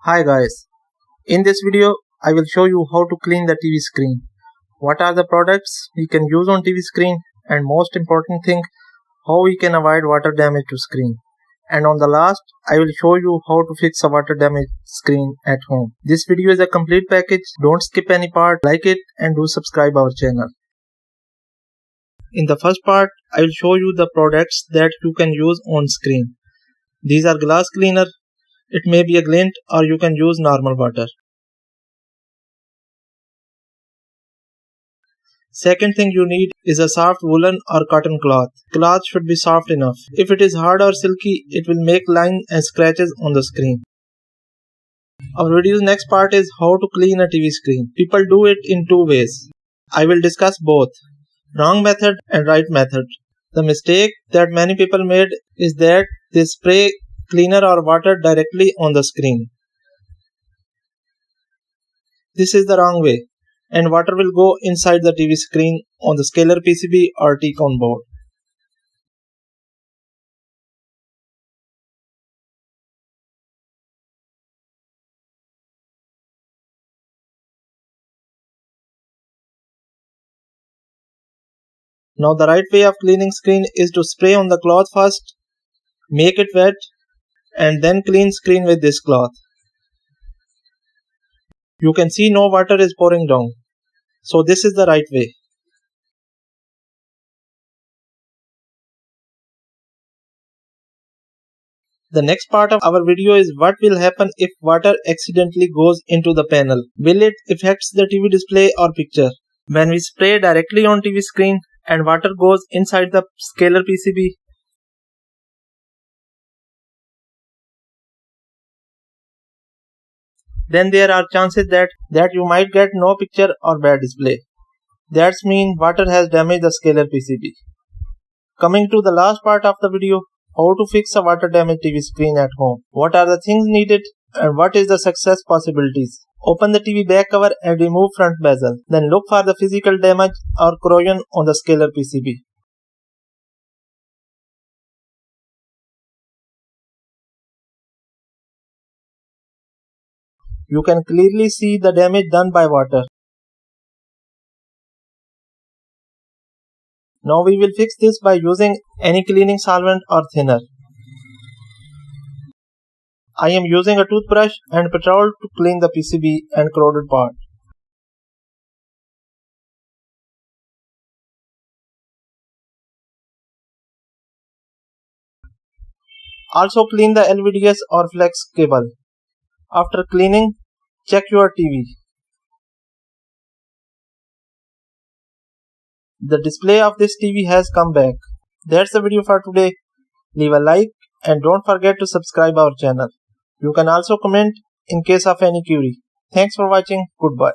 Hi guys, in this video I will show you how to clean the TV screen. What are the products we can use on TV screen, and most important thing, how we can avoid water damage to screen. And on the last I will show you how to fix a water damaged screen at home. This video is a complete package, don't skip any part, like it and do subscribe our channel. In the first part I will show you the products that you can use on screen. These are glass cleaner. It may be a glint or you can use normal water. Second thing you need is a soft woolen or cotton cloth. Cloth should be soft enough. If it is hard or silky, it will make lines and scratches on the screen. Our video's next part is how to clean a TV screen. People do it in two ways. I will discuss both, wrong method and right method. The mistake that many people made is that they spray cleaner or water directly on the screen. This is the wrong way, and water will go inside the TV screen on the scalar PCB or T-con board. Now the right way of cleaning screen is to spray on the cloth first, make it wet, and then clean screen with this cloth. You can see no water is pouring down. So this is the right way. The next part of our video is what will happen if water accidentally goes into the panel. Will it affect the TV display or picture? When we spray directly on TV screen and water goes inside the scalar PCB, then there are chances that you might get no picture or bad display. That means water has damaged the scalar PCB. Coming to the last part of the video, how to fix a water damaged TV screen at home. What are the things needed and what is the success possibilities? Open the TV back cover and remove front bezel. Then look for the physical damage or corrosion on the scalar PCB. You can clearly see the damage done by water. Now we will fix this by using any cleaning solvent or thinner. I am using a toothbrush and petrol to clean the PCB and corroded part. Also clean the LVDS or flex cable. After cleaning, check your TV. The display of this TV has come back. That's the video for today. Leave a like and don't forget to subscribe our channel. You can also comment in case of any query. Thanks for watching. Goodbye.